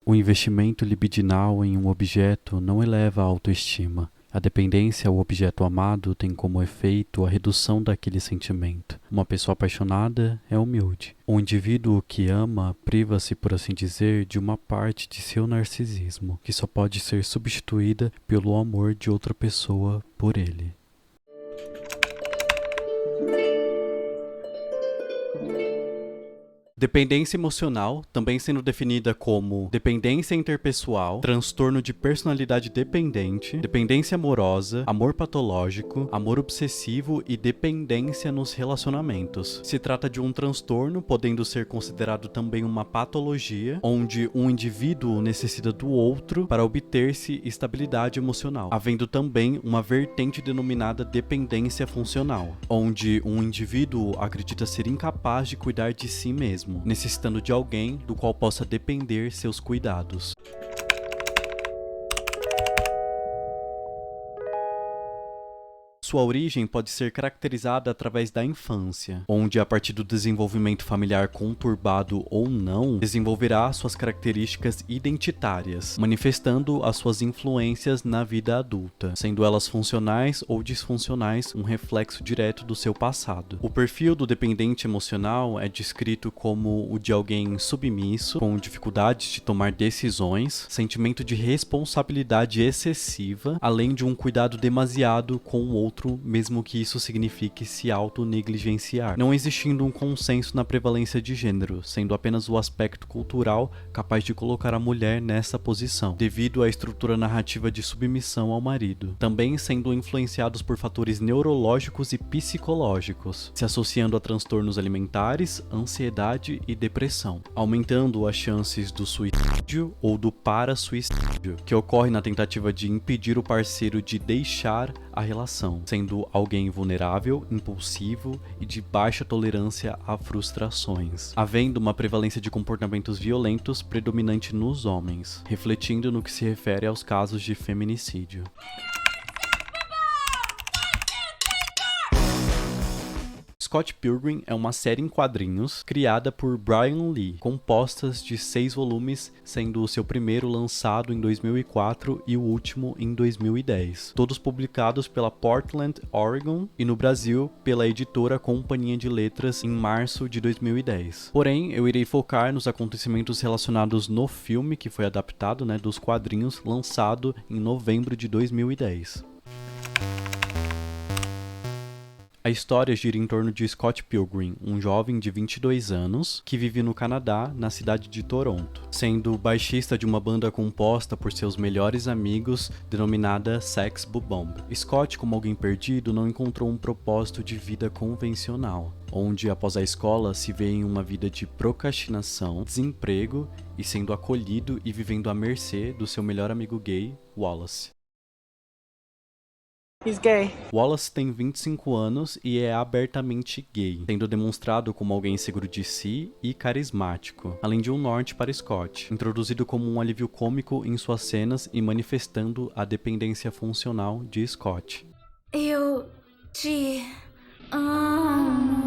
O investimento libidinal em um objeto não eleva a autoestima. A dependência ao objeto amado tem como efeito a redução daquele sentimento. Uma pessoa apaixonada é humilde. O indivíduo que ama priva-se, por assim dizer, de uma parte de seu narcisismo, que só pode ser substituída pelo amor de outra pessoa por ele. Dependência emocional, também sendo definida como dependência interpessoal, transtorno de personalidade dependente, dependência amorosa, amor patológico, amor obsessivo e dependência nos relacionamentos. Se trata de um transtorno, podendo ser considerado também uma patologia, onde um indivíduo necessita do outro para obter-se estabilidade emocional, havendo também uma vertente denominada dependência funcional, onde um indivíduo acredita ser incapaz de cuidar de si mesmo, necessitando de alguém do qual possa depender seus cuidados. Sua origem pode ser caracterizada através da infância, onde, a partir do desenvolvimento familiar conturbado ou não, desenvolverá suas características identitárias, manifestando as suas influências na vida adulta, sendo elas funcionais ou disfuncionais, um reflexo direto do seu passado. O perfil do dependente emocional é descrito como o de alguém submisso, com dificuldades de tomar decisões, sentimento de responsabilidade excessiva, além de um cuidado demasiado com o outro, mesmo que isso signifique se auto-negligenciar, não existindo um consenso na prevalência de gênero, sendo apenas o aspecto cultural capaz de colocar a mulher nessa posição, devido à estrutura narrativa de submissão ao marido, também sendo influenciados por fatores neurológicos e psicológicos, se associando a transtornos alimentares, ansiedade e depressão, aumentando as chances do suicídio ou do para-suicídio, que ocorre na tentativa de impedir o parceiro de deixar a relação, sendo alguém vulnerável, impulsivo e de baixa tolerância a frustrações, havendo uma prevalência de comportamentos violentos predominante nos homens, refletindo no que se refere aos casos de feminicídio. Scott Pilgrim é uma série em quadrinhos criada por Brian Lee, compostas de 6 volumes, sendo o seu primeiro lançado em 2004 e o último em 2010. Todos publicados pela Portland, Oregon, e no Brasil pela editora Companhia de Letras em março de 2010. Porém, eu irei focar nos acontecimentos relacionados no filme que foi adaptado, dos quadrinhos, lançado em novembro de 2010. A história gira em torno de Scott Pilgrim, um jovem de 22 anos que vive no Canadá, na cidade de Toronto, sendo baixista de uma banda composta por seus melhores amigos, denominada Sex Bob-omb. Scott, como alguém perdido, não encontrou um propósito de vida convencional, onde após a escola se vê em uma vida de procrastinação, desemprego e sendo acolhido e vivendo à mercê do seu melhor amigo gay, Wallace. He's gay. Wallace tem 25 anos e é abertamente gay, sendo demonstrado como alguém seguro de si e carismático, além de um norte para Scott, introduzido como um alívio cômico em suas cenas e manifestando a dependência funcional de Scott. Eu te amo.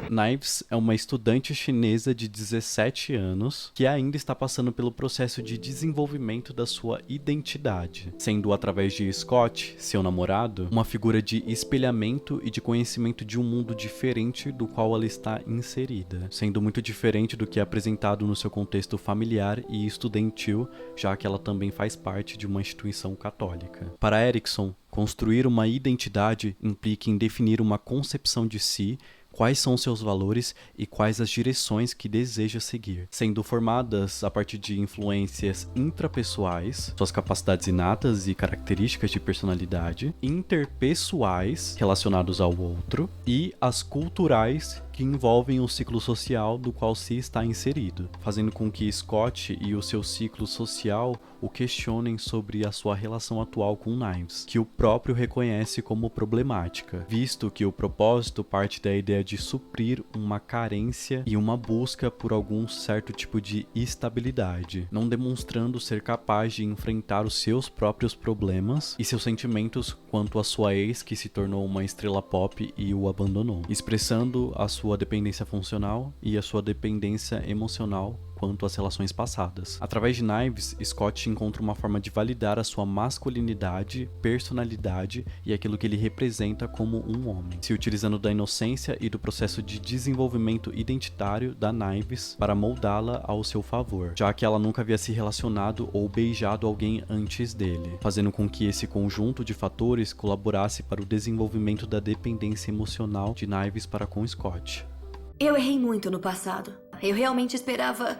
Knives é uma estudante chinesa de 17 anos que ainda está passando pelo processo de desenvolvimento da sua identidade, sendo através de Scott, seu namorado, uma figura de espelhamento e de conhecimento de um mundo diferente do qual ela está inserida, sendo muito diferente do que é apresentado no seu contexto familiar e estudantil, já que ela também faz parte de uma instituição católica. Para Erikson, construir uma identidade implica em definir uma concepção de si, quais são seus valores e quais as direções que deseja seguir, sendo formadas a partir de influências intrapessoais, suas capacidades inatas e características de personalidade, interpessoais relacionados ao outro e as culturais que envolvem o ciclo social do qual se está inserido, fazendo com que Scott e o seu ciclo social o questionem sobre a sua relação atual com Knives, que o próprio reconhece como problemática, visto que o propósito parte da ideia de suprir uma carência e uma busca por algum certo tipo de estabilidade, não demonstrando ser capaz de enfrentar os seus próprios problemas e seus sentimentos quanto à sua ex que se tornou uma estrela pop e o abandonou, expressando a sua dependência funcional e a sua dependência emocional quanto às relações passadas. Através de Knives, Scott encontra uma forma de validar a sua masculinidade, personalidade e aquilo que ele representa como um homem, se utilizando da inocência e do processo de desenvolvimento identitário da Knives para moldá-la ao seu favor, já que ela nunca havia se relacionado ou beijado alguém antes dele, fazendo com que esse conjunto de fatores colaborasse para o desenvolvimento da dependência emocional de Knives para com Scott. Eu errei muito no passado. Eu realmente esperava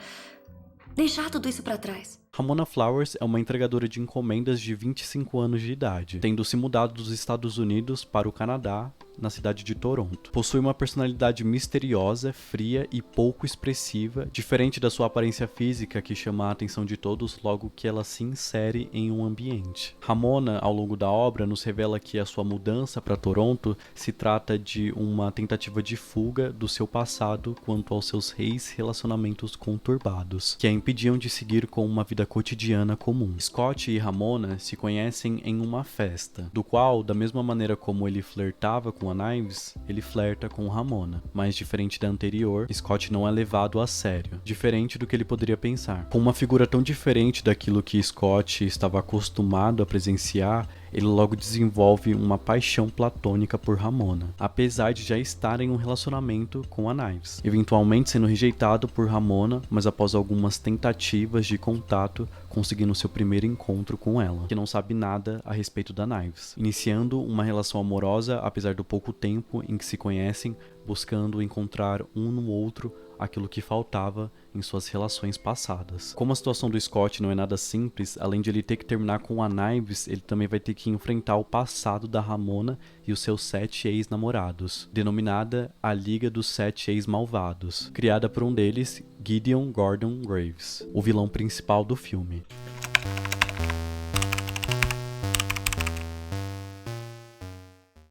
deixar tudo isso pra trás. Ramona Flowers é uma entregadora de encomendas de 25 anos de idade, tendo se mudado dos Estados Unidos para o Canadá, na cidade de Toronto. Possui uma personalidade misteriosa, fria e pouco expressiva, diferente da sua aparência física que chama a atenção de todos logo que ela se insere em um ambiente. Ramona, ao longo da obra, nos revela que a sua mudança para Toronto se trata de uma tentativa de fuga do seu passado quanto aos seus relacionamentos conturbados, que a impediam de seguir com uma vida cotidiana comum. Scott e Ramona se conhecem em uma festa, do qual, da mesma maneira como ele flertava com a Knives, ele flerta com Ramona, mas diferente da anterior, Scott não é levado a sério, diferente do que ele poderia pensar. Com uma figura tão diferente daquilo que Scott estava acostumado a presenciar, ele logo desenvolve uma paixão platônica por Ramona, apesar de já estar em um relacionamento com a Knives, eventualmente sendo rejeitado por Ramona, mas após algumas tentativas de contato, conseguindo seu primeiro encontro com ela, que não sabe nada a respeito da Knives, iniciando uma relação amorosa apesar do pouco tempo em que se conhecem, buscando encontrar um no outro aquilo que faltava em suas relações passadas. Como a situação do Scott não é nada simples, além de ele ter que terminar com a Knives, ele também vai ter que enfrentar o passado da Ramona e os seus 7 ex-namorados, denominada a Liga dos 7 Ex-Malvados, criada por um deles, Gideon Gordon Graves, o vilão principal do filme.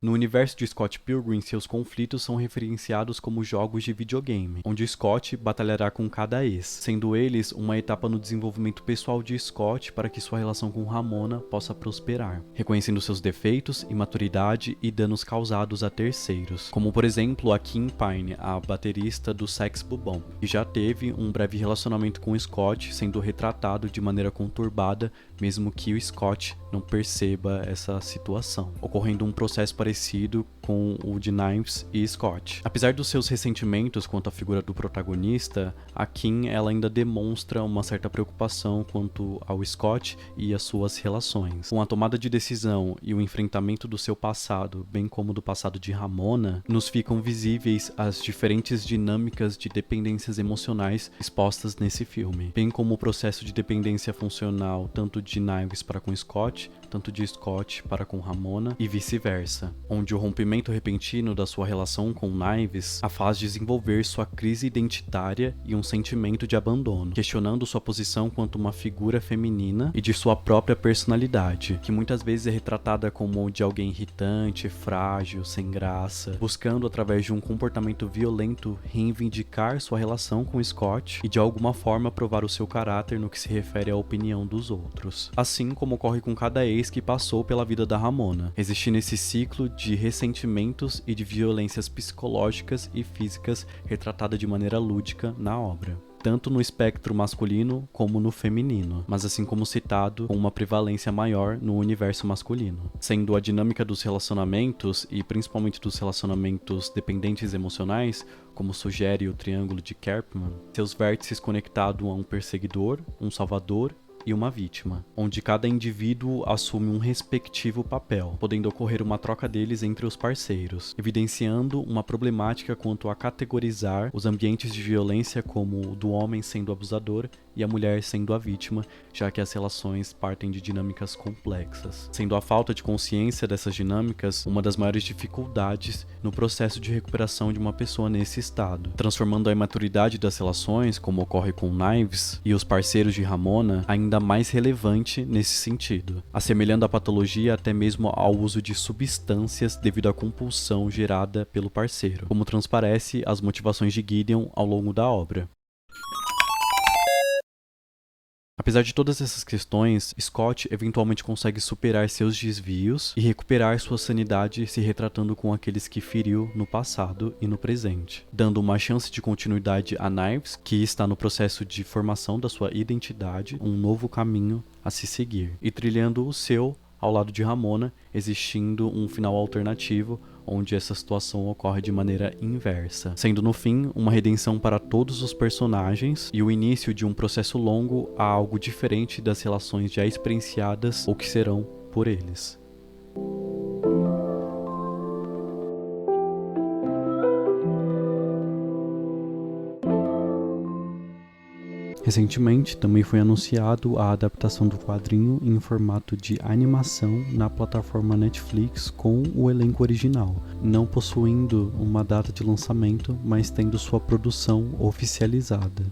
No universo de Scott Pilgrim, seus conflitos são referenciados como jogos de videogame, onde Scott batalhará com cada ex, sendo eles uma etapa no desenvolvimento pessoal de Scott para que sua relação com Ramona possa prosperar, reconhecendo seus defeitos, imaturidade e danos causados a terceiros, como por exemplo a Kim Pine, a baterista do Sex Bob-omb, que já teve um breve relacionamento com Scott, sendo retratado de maneira conturbada, mesmo que o Scott não perceba essa situação, ocorrendo um processo parecido com o de Knives e Scott. Apesar dos seus ressentimentos quanto à figura do protagonista, a Kim ela ainda demonstra uma certa preocupação quanto ao Scott e às suas relações. Com a tomada de decisão e o enfrentamento do seu passado, bem como do passado de Ramona, nos ficam visíveis as diferentes dinâmicas de dependências emocionais expostas nesse filme, bem como o processo de dependência funcional tanto de Knives para com Scott, tanto de Scott para com Ramona e vice-versa, onde o rompimento repentino da sua relação com Knives a faz desenvolver sua crise identitária e um sentimento de abandono, questionando sua posição quanto uma figura feminina e de sua própria personalidade, que muitas vezes é retratada como de alguém irritante, frágil, sem graça, buscando através de um comportamento violento reivindicar sua relação com Scott e de alguma forma provar o seu caráter no que se refere à opinião dos outros. Assim como ocorre com cada ex que passou pela vida da Ramona, existindo esse ciclo de ressentimentos e de violências psicológicas e físicas retratada de maneira lúdica na obra, tanto no espectro masculino como no feminino, mas assim como citado, com uma prevalência maior no universo masculino, sendo a dinâmica dos relacionamentos, e principalmente dos relacionamentos dependentes emocionais, como sugere o Triângulo de Karpman, seus vértices conectados a um perseguidor, um salvador e uma vítima, onde cada indivíduo assume um respectivo papel, podendo ocorrer uma troca deles entre os parceiros, evidenciando uma problemática quanto a categorizar os ambientes de violência como o do homem sendo o abusador e a mulher sendo a vítima, já que as relações partem de dinâmicas complexas, sendo a falta de consciência dessas dinâmicas uma das maiores dificuldades no processo de recuperação de uma pessoa nesse estado, transformando a imaturidade das relações, como ocorre com Knives e os parceiros de Ramona, ainda mais relevante nesse sentido, assemelhando a patologia até mesmo ao uso de substâncias devido à compulsão gerada pelo parceiro, como transparece as motivações de Gideon ao longo da obra. Apesar de todas essas questões, Scott eventualmente consegue superar seus desvios e recuperar sua sanidade se retratando com aqueles que feriu no passado e no presente, dando uma chance de continuidade a Knives, que está no processo de formação da sua identidade, um novo caminho a se seguir, e trilhando o seu ao lado de Ramona, existindo um final alternativo onde essa situação ocorre de maneira inversa, sendo no fim uma redenção para todos os personagens e o início de um processo longo a algo diferente das relações já experienciadas ou que serão por eles. Recentemente, também foi anunciado a adaptação do quadrinho em formato de animação na plataforma Netflix com o elenco original, não possuindo uma data de lançamento, mas tendo sua produção oficializada.